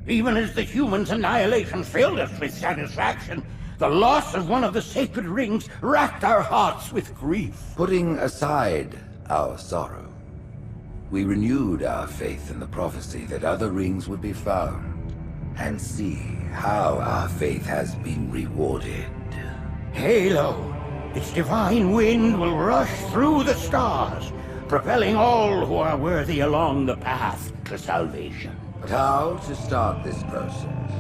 Even as the humans' annihilation filled us with satisfaction, the loss of one of the sacred rings racked our hearts with grief. Putting aside our sorrow, we renewed our faith in the prophecy that other rings would be found, and see how our faith has been rewarded. Halo, its divine wind will rush through the stars, propelling all who are worthy along the path to salvation. But how to start this process?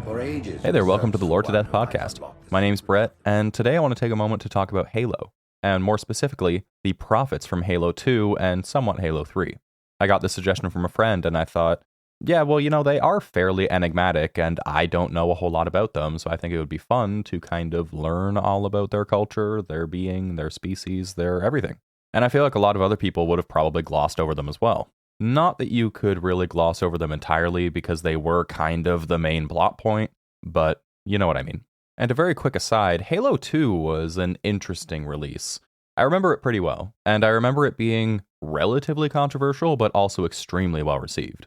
For ages... Hey there, welcome to the Lore to Death podcast. My name's Brett, and today I want to take a moment to talk about Halo, and more specifically, the prophets from Halo 2 and somewhat Halo 3. I got this suggestion from a friend, and I thought, yeah, well, they are fairly enigmatic, and I don't know a whole lot about them, so I think it would be fun to kind of learn all about their culture, their being, their species, their everything. And I feel like a lot of other people would have probably glossed over them as well. Not that you could really gloss over them entirely because they were kind of the main plot point, but you know what I mean. And a very quick aside, Halo 2 was an interesting release. I remember it pretty well, and I remember it being relatively controversial, but also extremely well received.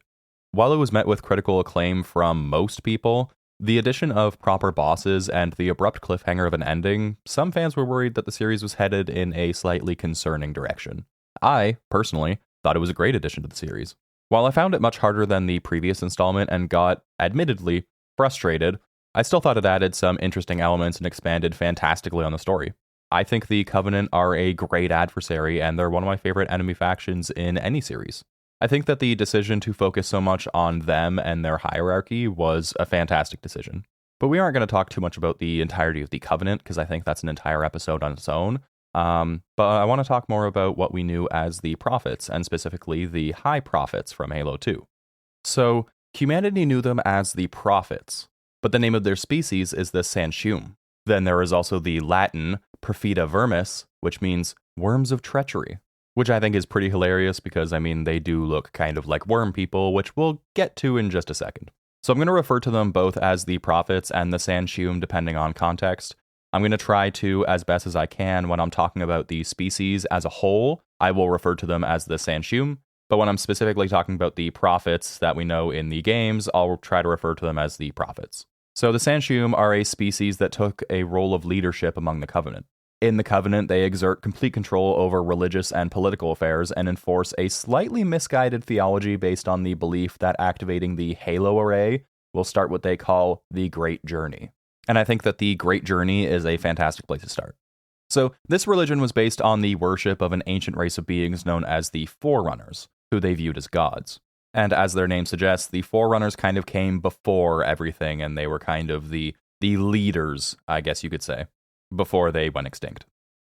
While it was met with critical acclaim from most people, the addition of proper bosses and the abrupt cliffhanger of an ending, some fans were worried that the series was headed in a slightly concerning direction. I, personally, thought it was a great addition to the series. While I found it much harder than the previous installment and got, admittedly, frustrated, I still thought it added some interesting elements and expanded fantastically on the story. I think the Covenant are a great adversary, and they're one of my favorite enemy factions in any series. I think that the decision to focus so much on them and their hierarchy was a fantastic decision. But we aren't going to talk too much about the entirety of the Covenant, because I think that's an entire episode on its own. But I want to talk more about what we knew as the Prophets, and specifically the High Prophets from Halo 2. So, humanity knew them as the Prophets, but the name of their species is the Sanshoom. Then there is also the Latin Perfida Vermis, which means worms of treachery, which I think is pretty hilarious because, they do look kind of like worm people, which we'll get to in just a second. So I'm going to refer to them both as the Prophets and the Sanshoom, depending on context. I'm going to try to, as best as I can, when I'm talking about the species as a whole, I will refer to them as the Sanshoom. But when I'm specifically talking about the Prophets that we know in the games, I'll try to refer to them as the Prophets. So the Sanshoom are a species that took a role of leadership among the Covenant. In the Covenant, they exert complete control over religious and political affairs and enforce a slightly misguided theology based on the belief that activating the Halo array will start what they call the Great Journey. And I think that the Great Journey is a fantastic place to start. So this religion was based on the worship of an ancient race of beings known as the Forerunners, who they viewed as gods. And as their name suggests, the Forerunners kind of came before everything, and they were kind of the leaders, I guess you could say, before they went extinct.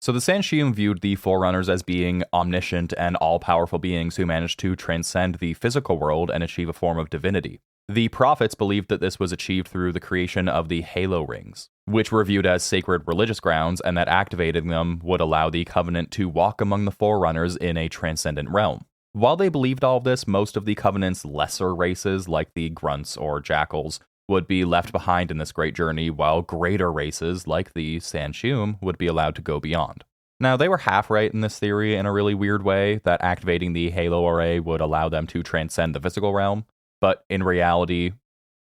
So the Sanshoom viewed the Forerunners as being omniscient and all-powerful beings who managed to transcend the physical world and achieve a form of divinity. The Prophets believed that this was achieved through the creation of the Halo rings, which were viewed as sacred religious grounds, and that activating them would allow the Covenant to walk among the Forerunners in a transcendent realm. While they believed all of this, most of the Covenant's lesser races, like the Grunts or Jackals, would be left behind in this great journey, while greater races, like the Sanshoom, would be allowed to go beyond. Now, they were half right in this theory in a really weird way, that activating the Halo array would allow them to transcend the physical realm, but in reality,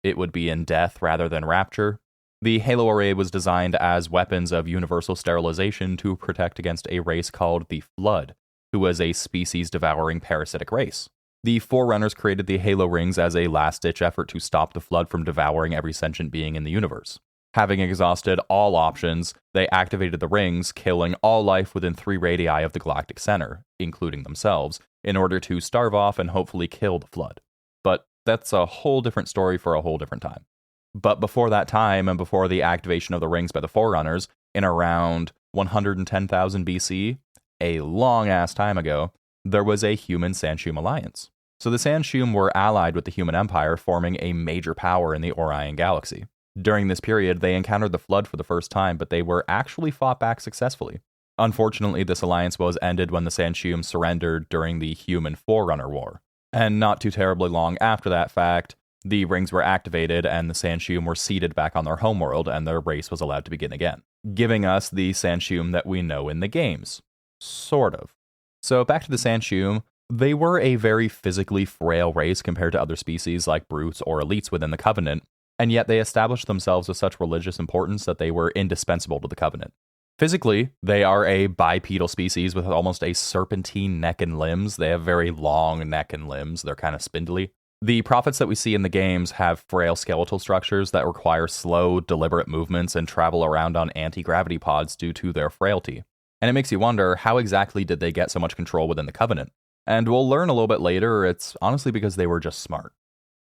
it would be in death rather than rapture. The Halo array was designed as weapons of universal sterilization to protect against a race called the Flood, who was a species-devouring parasitic race. The Forerunners created the Halo rings as a last-ditch effort to stop the Flood from devouring every sentient being in the universe. Having exhausted all options, they activated the rings, killing all life within 3 radii of the galactic center, including themselves, in order to starve off and hopefully kill the Flood. But that's a whole different story for a whole different time. But before that time, and before the activation of the rings by the Forerunners, in around 110,000 BC, a long-ass time ago, there was a human-Sanshoom alliance. So the Sanshoom were allied with the human empire, forming a major power in the Orion galaxy. During this period, they encountered the Flood for the first time, but they were actually fought back successfully. Unfortunately, this alliance was ended when the Sanshoom surrendered during the Human Forerunner War. And not too terribly long after that fact, the rings were activated and the Sanshoom were seated back on their homeworld, and their race was allowed to begin again, giving us the Sanshoom that we know in the games. Sort of. So back to the Sanshoom, They were a very physically frail race compared to other species like brutes or elites within the Covenant, and yet they established themselves with such religious importance that they were indispensable to the Covenant. Physically, they are a bipedal species with almost a serpentine neck and limbs. They have very long neck and limbs. They're kind of spindly. The prophets that we see in the games have frail skeletal structures that require slow, deliberate movements and travel around on anti-gravity pods due to their frailty. And it makes you wonder, how exactly did they get so much control within the Covenant? And we'll learn a little bit later, it's honestly because they were just smart.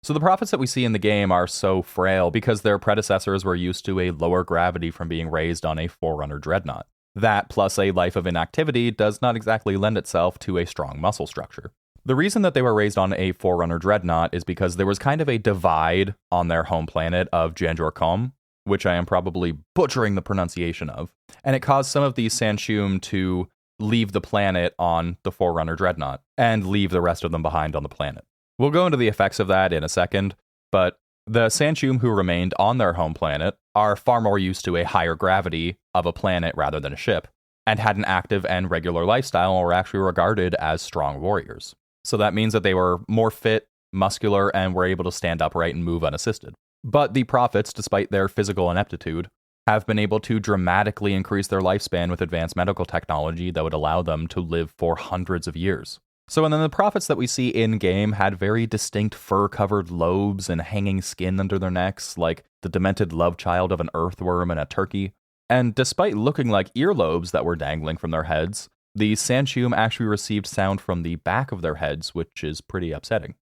So the prophets that we see in the game are so frail because their predecessors were used to a lower gravity from being raised on a Forerunner dreadnought. That, plus a life of inactivity, does not exactly lend itself to a strong muscle structure. The reason that they were raised on a Forerunner dreadnought is because there was kind of a divide on their home planet of Janjorkom, which I am probably butchering the pronunciation of, and it caused some of the Sanshum to leave the planet on the Forerunner dreadnought and leave the rest of them behind on the planet. We'll go into the effects of that in a second, but the Sanshum who remained on their home planet are far more used to a higher gravity of a planet rather than a ship, and had an active and regular lifestyle and were actually regarded as strong warriors. So that means that they were more fit, muscular, and were able to stand upright and move unassisted. But the prophets, despite their physical ineptitude, have been able to dramatically increase their lifespan with advanced medical technology that would allow them to live for hundreds of years. So and then the prophets that we see in-game had very distinct fur-covered lobes and hanging skin under their necks, like the demented love child of an earthworm and a turkey. And despite looking like earlobes that were dangling from their heads, the Sanshum actually received sound from the back of their heads, which is pretty upsetting.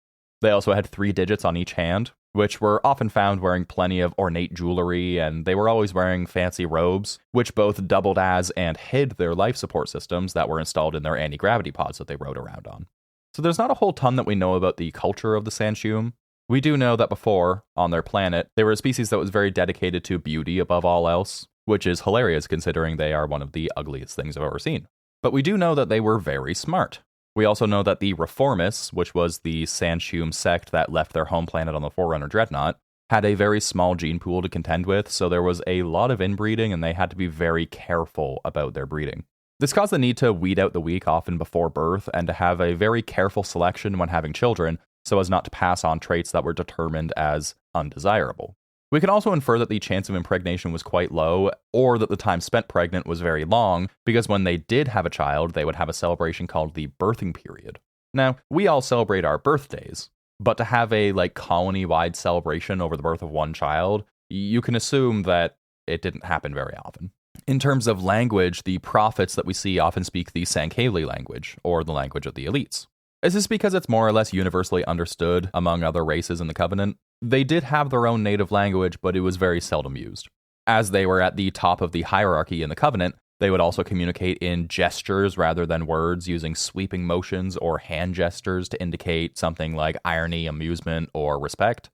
They also had 3 digits on each hand, which were often found wearing plenty of ornate jewelry, and they were always wearing fancy robes, which both doubled as and hid their life support systems that were installed in their anti-gravity pods that they rode around on. So there's not a whole ton that we know about the culture of the Sanshum. We do know that before, on their planet, they were a species that was very dedicated to beauty above all else, which is hilarious considering they are one of the ugliest things I've ever seen. But we do know that they were very smart. We also know that the Reformists, which was the Sanshum sect that left their home planet on the Forerunner Dreadnought, had a very small gene pool to contend with, so there was a lot of inbreeding and they had to be very careful about their breeding. This caused the need to weed out the weak often before birth and to have a very careful selection when having children so as not to pass on traits that were determined as undesirable. We can also infer that the chance of impregnation was quite low, or that the time spent pregnant was very long, because when they did have a child, they would have a celebration called the birthing period. Now, we all celebrate our birthdays, but to have a colony-wide celebration over the birth of one child, you can assume that it didn't happen very often. In terms of language, the prophets that we see often speak the Sankali language, or the language of the elites. This is because it's more or less universally understood among other races in the Covenant. They did have their own native language, but it was very seldom used. As they were at the top of the hierarchy in the Covenant, they would also communicate in gestures rather than words, using sweeping motions or hand gestures to indicate something like irony, amusement, or respect.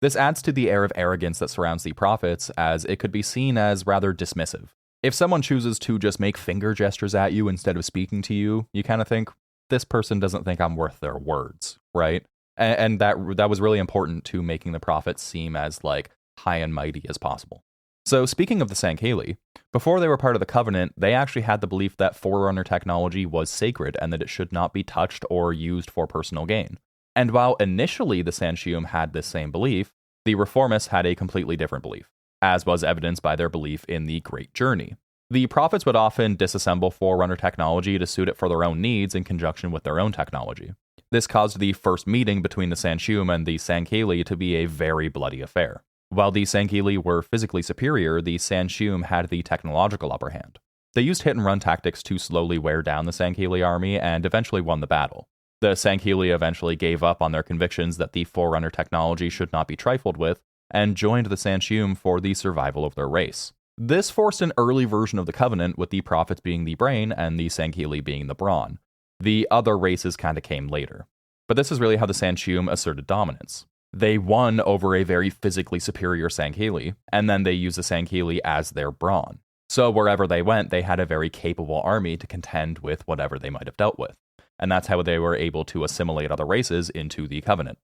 This adds to the air of arrogance that surrounds the prophets, as it could be seen as rather dismissive. If someone chooses to just make finger gestures at you instead of speaking to you, you kind of think, this person doesn't think I'm worth their words, right? And that was really important to making the prophets seem as high and mighty as possible. So speaking of the Sankali, before they were part of the Covenant, they actually had the belief that Forerunner technology was sacred and that it should not be touched or used for personal gain. And while initially the Sanshum had this same belief, the Reformists had a completely different belief, as was evidenced by their belief in the Great Journey. The prophets would often disassemble Forerunner technology to suit it for their own needs in conjunction with their own technology. This caused the first meeting between the Sanshum and the Sankali to be a very bloody affair. While the Sankali were physically superior, the Sanshum had the technological upper hand. They used hit-and-run tactics to slowly wear down the Sankali army and eventually won the battle. The Sankali eventually gave up on their convictions that the Forerunner technology should not be trifled with and joined the Sanshum for the survival of their race. This forced an early version of the Covenant, with the prophets being the brain and the Sankali being the brawn. The other races kind of came later. But this is really how the Sanshum asserted dominance. They won over a very physically superior Sankali, and then they used the Sankali as their brawn. So wherever they went, they had a very capable army to contend with whatever they might have dealt with. And that's how they were able to assimilate other races into the Covenant.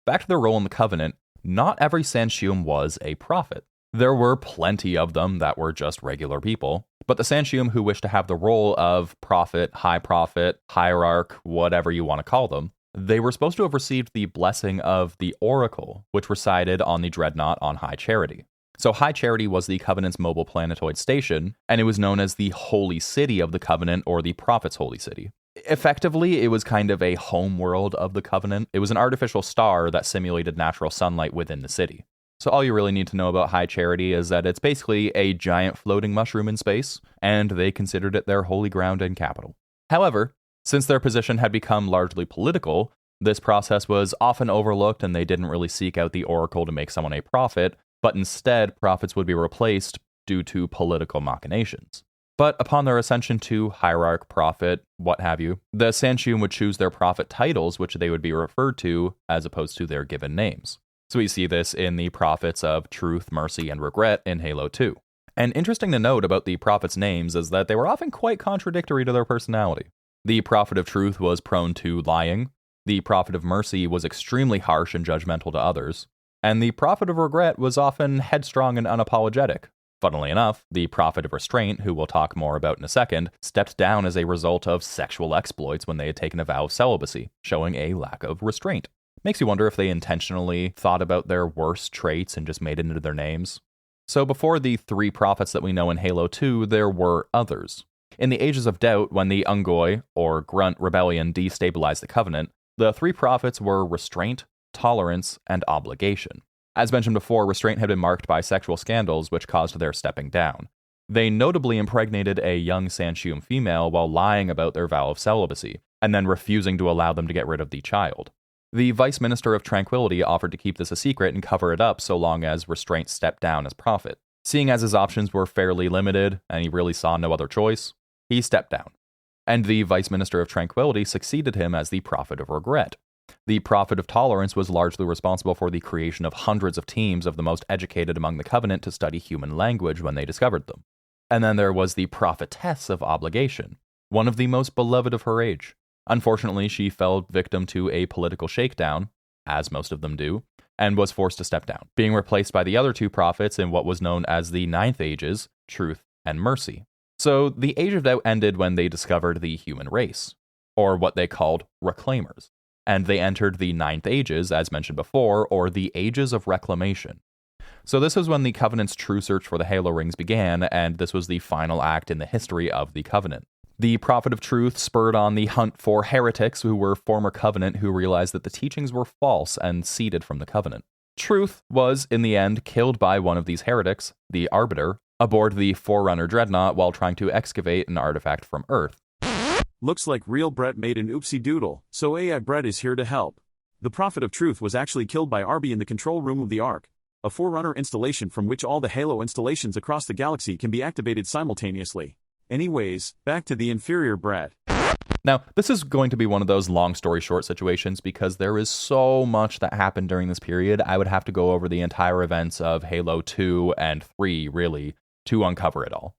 Back to their role in the Covenant, not every Sanshum was a prophet. There were plenty of them that were just regular people, But the Sanshium who wished to have the role of prophet, hierarch, whatever you want to call them, they were supposed to have received the blessing of the Oracle, which resided on the Dreadnought on High Charity. So High Charity was the Covenant's mobile planetoid station, and it was known as the Holy City of the Covenant, or the Prophet's Holy City. Effectively, it was kind of a home world of the Covenant. It was an artificial star that simulated natural sunlight within the city. So all you really need to know about High Charity is that it's basically a giant floating mushroom in space, and they considered it their holy ground and capital. However, since their position had become largely political, this process was often overlooked and they didn't really seek out the Oracle to make someone a prophet, but instead prophets would be replaced due to political machinations. But upon their ascension to hierarch, prophet, what have you, the Sanshium would choose their prophet titles, which they would be referred to as opposed to their given names. So we see this in the prophets of truth, mercy, and regret in Halo 2. And interesting to note about the prophets' names is that they were often quite contradictory to their personality. The prophet of truth was prone to lying, the prophet of mercy was extremely harsh and judgmental to others, and the prophet of regret was often headstrong and unapologetic. Funnily enough, the prophet of restraint, who we'll talk more about in a second, stepped down as a result of sexual exploits when they had taken a vow of celibacy, showing a lack of restraint. Makes you wonder if they intentionally thought about their worst traits and just made it into their names. So before the 3 prophets that we know in Halo 2, there were others. In the Ages of Doubt, when the Ungoi, or Grunt Rebellion, destabilized the Covenant, the 3 prophets were Restraint, Tolerance, and Obligation. As mentioned before, Restraint had been marked by sexual scandals, which caused their stepping down. They notably impregnated a young Sanshium female while lying about their vow of celibacy, and then refusing to allow them to get rid of the child. The Vice Minister of Tranquility offered to keep this a secret and cover it up so long as Restraint stepped down as prophet. Seeing as his options were fairly limited, and he really saw no other choice, he stepped down. And the Vice Minister of Tranquility succeeded him as the Prophet of Regret. The Prophet of Tolerance was largely responsible for the creation of hundreds of teams of the most educated among the Covenant to study human language when they discovered them. And then there was the Prophetess of Obligation, one of the most beloved of her age. Unfortunately, she fell victim to a political shakedown, as most of them do, and was forced to step down, being replaced by the other 2 prophets in what was known as the Ninth Ages, Truth and Mercy. So the Age of Doubt ended when they discovered the human race, or what they called Reclaimers, and they entered the Ninth Ages, as mentioned before, or the Ages of Reclamation. So this was when the Covenant's true search for the Halo Rings began, and this was the final act in the history of the Covenant. The Prophet of Truth spurred on the hunt for heretics who were former Covenant who realized that the teachings were false and seceded from the Covenant. Truth was, in the end, killed by one of these heretics, the Arbiter, aboard the Forerunner Dreadnought while trying to excavate an artifact from Earth. Looks like real Brett made an oopsie doodle, so AI Brett is here to help. The Prophet of Truth was actually killed by Arby in the control room of the Ark, a Forerunner installation from which all the Halo installations across the galaxy can be activated simultaneously. Anyways, back to the inferior Brett. Now, this is going to be one of those long story short situations because there is so much that happened during this period. I would have to go over the entire events of Halo 2 and 3, really, to uncover it all.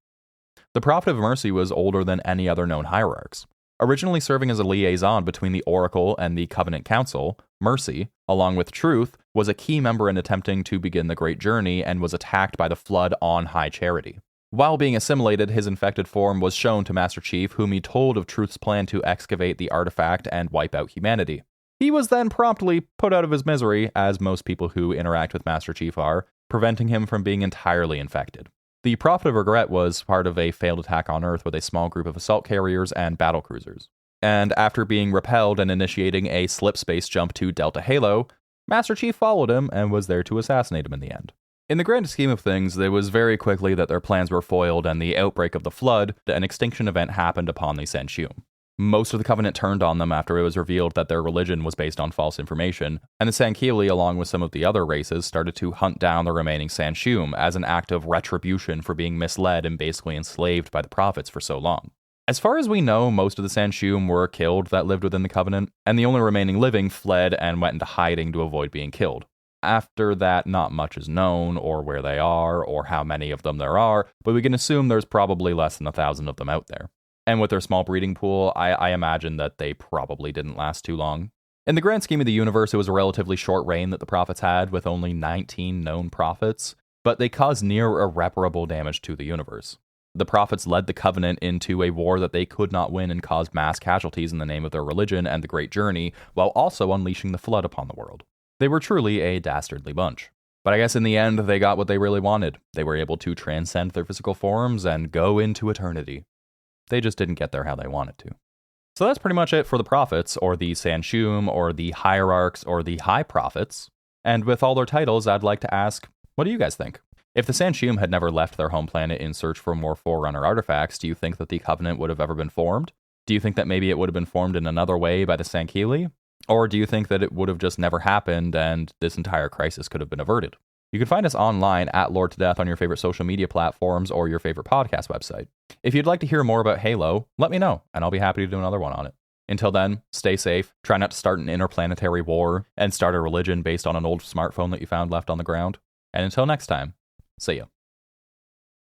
The Prophet of Mercy was older than any other known hierarchs. Originally serving as a liaison between the Oracle and the Covenant Council, Mercy, along with Truth, was a key member in attempting to begin the Great Journey and was attacked by the Flood on High Charity. While being assimilated, his infected form was shown to Master Chief, whom he told of Truth's plan to excavate the artifact and wipe out humanity. He was then promptly put out of his misery, as most people who interact with Master Chief are, preventing him from being entirely infected. The Prophet of Regret was part of a failed attack on Earth with a small group of assault carriers and battle cruisers. And after being repelled and initiating a slip space jump to Delta Halo, Master Chief followed him and was there to assassinate him in the end. In the grand scheme of things, it was very quickly that their plans were foiled and the outbreak of the Flood, an extinction event happened upon the Sanshium. Most of the Covenant turned on them after it was revealed that their religion was based on false information, and the Sankeeli, along with some of the other races, started to hunt down the remaining Sanshium as an act of retribution for being misled and basically enslaved by the prophets for so long. As far as we know, most of the Sanshium were killed that lived within the Covenant, and the only remaining living fled and went into hiding to avoid being killed. After that, not much is known, or where they are, or how many of them there are, but we can assume there's probably less than 1,000 of them out there. And with their small breeding pool, I imagine that they probably didn't last too long. In the grand scheme of the universe, it was a relatively short reign that the prophets had, with only 19 known prophets, but they caused near irreparable damage to the universe. The prophets led the Covenant into a war that they could not win and caused mass casualties in the name of their religion and the Great Journey, while also unleashing the flood upon the world. They were truly a dastardly bunch. But I guess in the end, they got what they really wanted. They were able to transcend their physical forms and go into eternity. They just didn't get there how they wanted to. So that's pretty much it for the prophets, or the Sanshum, or the hierarchs, or the high prophets. And with all their titles, I'd like to ask, what do you guys think? If the Sanshum had never left their home planet in search for more Forerunner artifacts, do you think that the Covenant would have ever been formed? Do you think that maybe it would have been formed in another way by the Sankili? Or do you think that it would have just never happened and this entire crisis could have been averted? You can find us online at Lord to Death on your favorite social media platforms or your favorite podcast website. If you'd like to hear more about Halo, let me know, and I'll be happy to do another one on it. Until then, stay safe, try not to start an interplanetary war, and start a religion based on an old smartphone that you found left on the ground. And until next time, see ya.